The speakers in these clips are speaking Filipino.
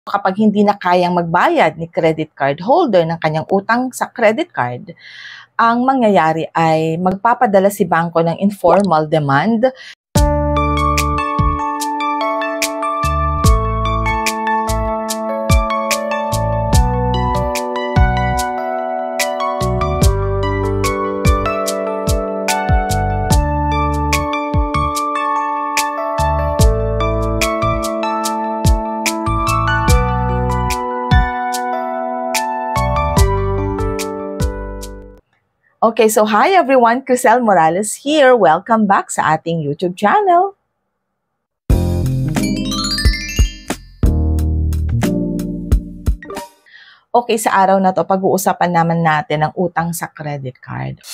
Kapag hindi na kayang magbayad ni credit card holder ng kanyang utang sa credit card, ang mangyayari ay magpapadala si bangko ng informal demand. Okay, so hi everyone, Crisel Morales here. Welcome back sa ating YouTube channel. Okay, sa araw na to, pag-uusapan naman natin ang utang sa credit card.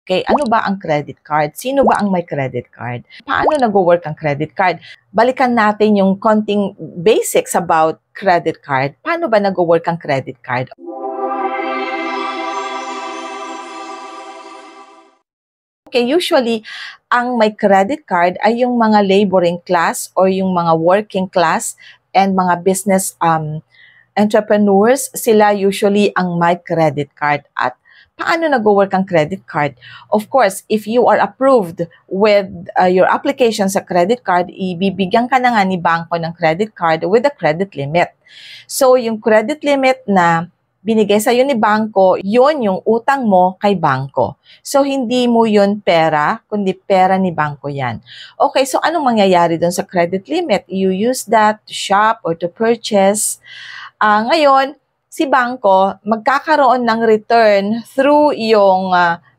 Okay, ano ba ang credit card? Sino ba ang may credit card? Paano nag-work ang credit card? Balikan natin yung konting basics about credit card. Paano ba nag-work ang credit card? Okay, usually, ang may credit card ay yung mga laboring class or yung mga working class and mga business entrepreneurs. Sila usually ang may credit card. At paano nag-work ang credit card? Of course, if you are approved with your application sa credit card, ibibigyan ka na nga ni bangko ng credit card with a credit limit. So, yung credit limit na binigay sa'yo ni bangko, yun yung utang mo kay bangko. So, hindi mo yun pera, kundi pera ni bangko yan. Okay, so anong mangyayari doon sa credit limit? You use that to shop or to purchase. Ngayon, si bangko magkakaroon ng return through yung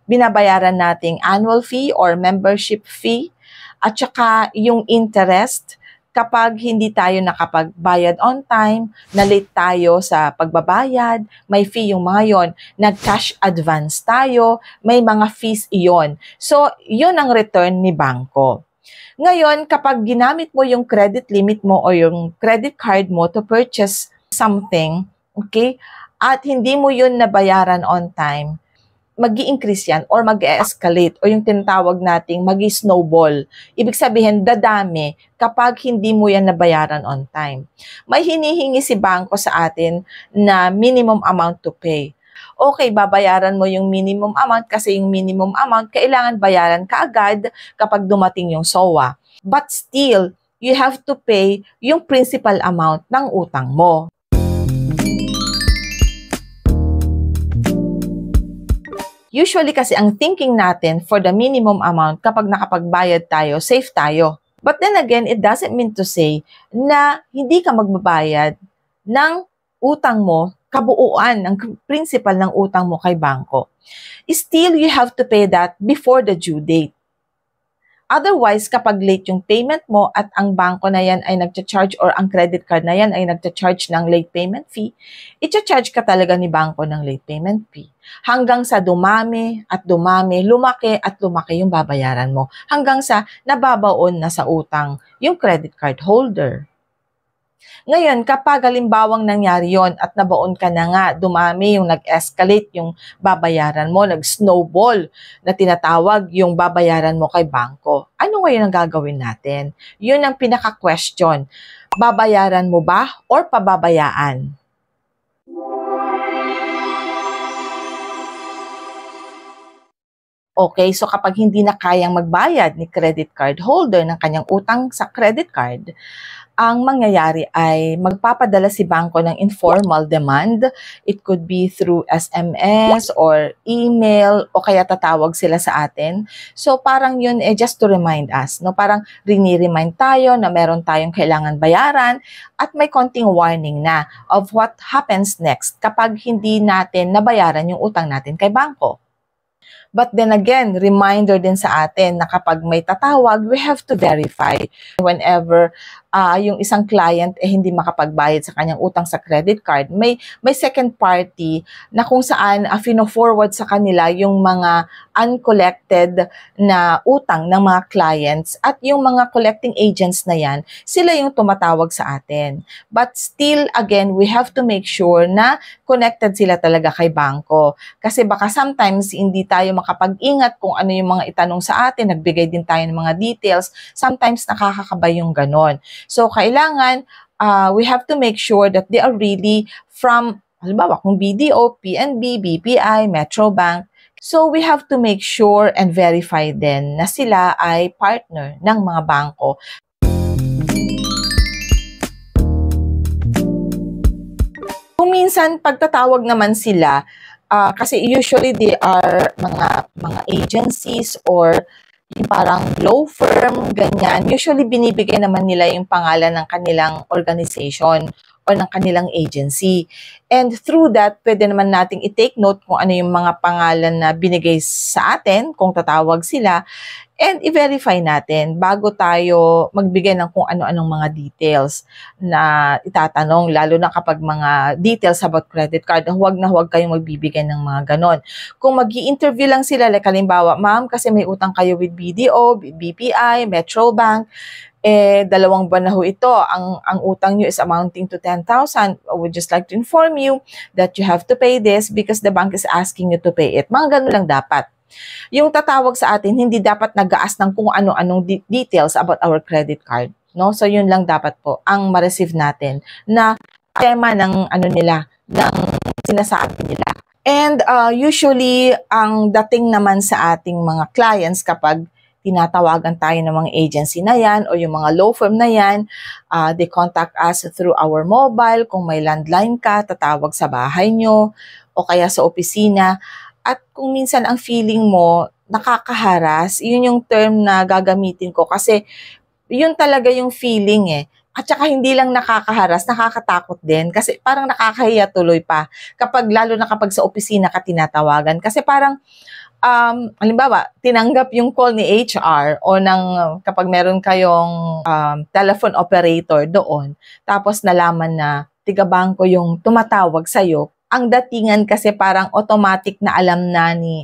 binabayaran nating annual fee or membership fee at saka yung interest kapag hindi tayo nakapagbayad on time, na late tayo sa pagbabayad, may fee yung mga yon, nag-cash advance tayo, may mga fees iyon. So, yun ang return ni bangko. Ngayon, kapag ginamit mo yung credit limit mo o yung credit card mo to purchase something, okay, at hindi mo yun nabayaran on time, mag-i-increase yan or mag-escalate o yung tinatawag nating mag-snowball. Ibig sabihin, dadami kapag hindi mo yan nabayaran on time. May hinihingi si bangko sa atin na minimum amount to pay. Okay, babayaran mo yung minimum amount kasi yung minimum amount kailangan bayaran kaagad kapag dumating yung SOA. But still, you have to pay yung principal amount ng utang mo. Usually kasi ang thinking natin for the minimum amount kapag nakapagbayad tayo, safe tayo. But then again, it doesn't mean to say na hindi ka magbabayad ng utang mo, kabuuan, ng principal ng utang mo kay bangko. Still, you have to pay that before the due date. Otherwise, kapag late yung payment mo at ang bangko na yan ay nagcha-charge or ang credit card na yan ay nagcha-charge ng late payment fee, i-charge ka talaga ni bangko ng late payment fee. Hanggang sa dumami at dumami, lumaki at lumaki yung babayaran mo. Hanggang sa nababaon na sa utang yung credit card holder. Ngayon, kapag halimbawang nangyari yon at nabaon ka na nga, dumami yung nag-escalate yung babayaran mo, nag-snowball na tinatawag yung babayaran mo kay bangko. Ano ngayon ang gagawin natin? Yun ang pinaka-question. Babayaran mo ba or pababayaan? Okay, so kapag hindi na kayang magbayad ni credit card holder ng kanyang utang sa credit card, ang mangyayari ay magpapadala si bangko ng informal demand. It could be through SMS or email o kaya tatawag sila sa atin. So parang yun just to remind us, no? Parang rini-remind tayo na meron tayong kailangan bayaran at may konting warning na of what happens next kapag hindi natin nabayaran yung utang natin kay bangko. But then again, reminder din sa atin na kapag may tatawag, we have to verify. Whenever yung isang client hindi makapagbayad sa kanyang utang sa credit card, may second party na kung saan fino-forward sa kanila yung mga uncollected na utang ng mga clients at yung mga collecting agents na yan, sila yung tumatawag sa atin. But still, again, we have to make sure na connected sila talaga kay bangko. Kasi baka sometimes hindi tayo makapag-ingat kung ano yung mga itanong sa atin, nagbigay din tayo ng mga details, sometimes nakakakabay yung ganon. So, kailangan we have to make sure that they are really from, halimbawa, kung BDO, PNB, BPI, Metrobank. So, we have to make sure and verify din na sila ay partner ng mga bangko. Kung minsan, pagtatawag naman sila, kasi usually they are mga agencies or yung parang law firm, ganyan. Usually, binibigay naman nila yung pangalan ng kanilang organization o ng kanilang agency. And through that, pwede naman nating i-take note kung ano yung mga pangalan na binigay sa atin, kung tatawag sila, and i-verify natin bago tayo magbigay ng kung ano-anong mga details na itatanong, lalo na kapag mga details about credit card, huwag na huwag kayong magbibigay ng mga ganon. Kung mag-i-interview lang sila, like halimbawa, ma'am, kasi may utang kayo with BDO, BPI, Metrobank, 2 buwan na ho ito, ang utang nyo is amounting to 10,000. I would just like to inform you that you have to pay this because the bank is asking you to pay it. Mga ganun lang dapat. Yung tatawag sa atin, hindi dapat nag-aas ng kung ano-anong details about our credit card. No? So, yun lang dapat po ang ma-receive natin na tema ng nila, ng sinasabi nila. And usually, ang dating naman sa ating mga clients kapag tinatawagan tayo ng mga agency na yan o yung mga law firm na yan, they contact us through our mobile. Kung may landline ka, tatawag sa bahay nyo o kaya sa opisina. At kung minsan ang feeling mo, nakakaharas, yun yung term na gagamitin ko kasi yun talaga yung feeling eh. At saka hindi lang nakakaharas, nakakatakot din kasi parang nakakahiya tuloy pa lalo na kapag sa opisina ka tinatawagan. Kasi parang, halimbawa, tinanggap yung call ni HR o kapag meron kayong telephone operator doon, tapos nalaman na tiga-bangko yung tumatawag sa'yo, ang datingan kasi parang automatic na alam na ni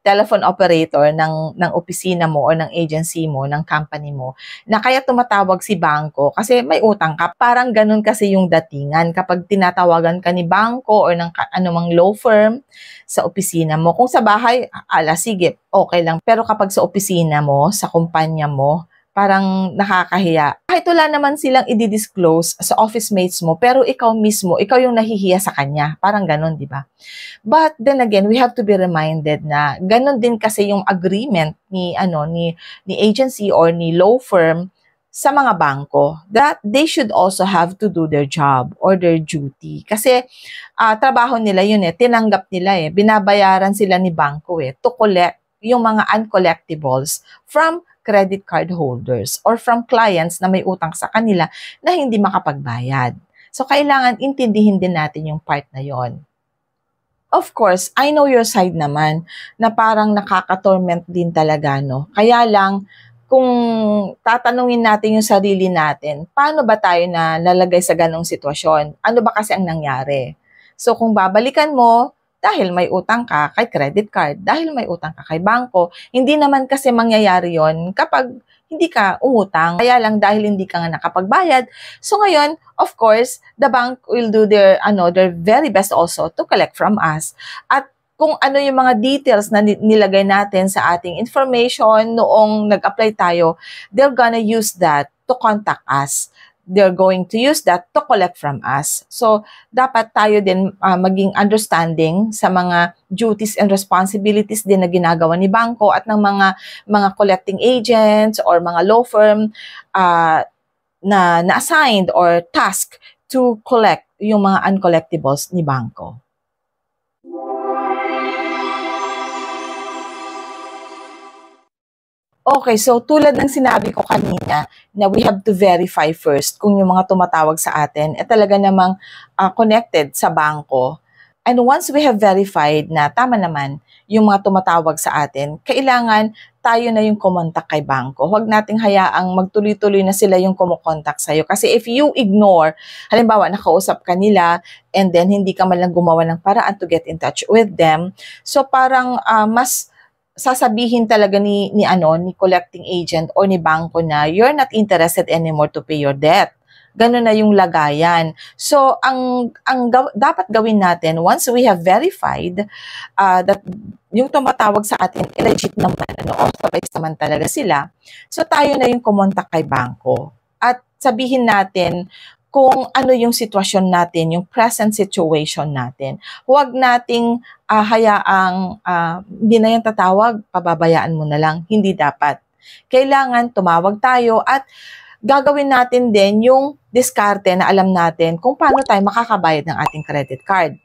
telephone operator ng opisina mo o ng agency mo, ng company mo, na kaya tumatawag si bangko kasi may utang ka. Parang ganun kasi yung datingan kapag tinatawagan ka ni bangko o ng anumang law firm sa opisina mo. Kung sa bahay, sige, okay lang. Pero kapag sa opisina mo, sa kumpanya mo, parang nakakahiya. Kahit wala naman silang i-disclose sa office mates mo, pero ikaw mismo, ikaw yung nahihiya sa kanya. Parang ganun, di ba? But then again, we have to be reminded na ganun din kasi yung agreement ni agency or ni law firm sa mga bangko, that they should also have to do their job or their duty. Kasi trabaho nila yun tinanggap nila binabayaran sila ni bangko to collect yung mga uncollectibles from credit card holders or from clients na may utang sa kanila na hindi makapagbayad. So, kailangan intindihin din natin yung part na yon. Of course, I know your side naman na parang nakaka-torment din talaga, no? Kaya lang, kung tatanungin natin yung sarili natin, paano ba tayo na lalagay sa ganong sitwasyon? Ano ba kasi ang nangyari? So, kung babalikan mo, dahil may utang ka kay credit card, dahil may utang ka kay bangko, hindi naman kasi mangyayari yon kapag hindi ka umutang. Kaya lang dahil hindi ka nga nakapagbayad. So ngayon, of course, the bank will do their very best also to collect from us. At kung ano yung mga details na nilagay natin sa ating information noong nag-apply tayo, they're gonna use that to contact us. They're going to use that to collect from us. So, dapat tayo din maging understanding sa mga duties and responsibilities din na ginagawa ni bangko at ng mga collecting agents or mga law firm na assigned or task to collect yung mga uncollectibles ni bangko. Okay, so tulad ng sinabi ko kanina na we have to verify first kung yung mga tumatawag sa atin talaga namang connected sa bangko. And once we have verified na tama naman yung mga tumatawag sa atin, kailangan tayo na yung kumontak kay bangko. Huwag nating hayaang magtuloy-tuloy na sila yung kumukontak sa'yo. Kasi if you ignore, halimbawa nakausap ka nila and then hindi ka man lang gumawa ng paraan to get in touch with them, so parang mas sasabihin talaga ni collecting agent o ni bangko na you're not interested anymore to pay your debt. Ganun na yung lagayan. So, ang dapat gawin natin, once we have verified that yung tumatawag sa atin, legit naman, authorized naman talaga sila, so tayo na yung kumontak kay bangko. At sabihin natin kung ano yung sitwasyon natin, yung present situation natin. Huwag nating hayaang hindi na yan tatawag, pababayaan mo na lang. Hindi dapat. Kailangan tumawag tayo at gagawin natin din yung diskarte na alam natin kung paano tayo makakabayad ng ating credit card.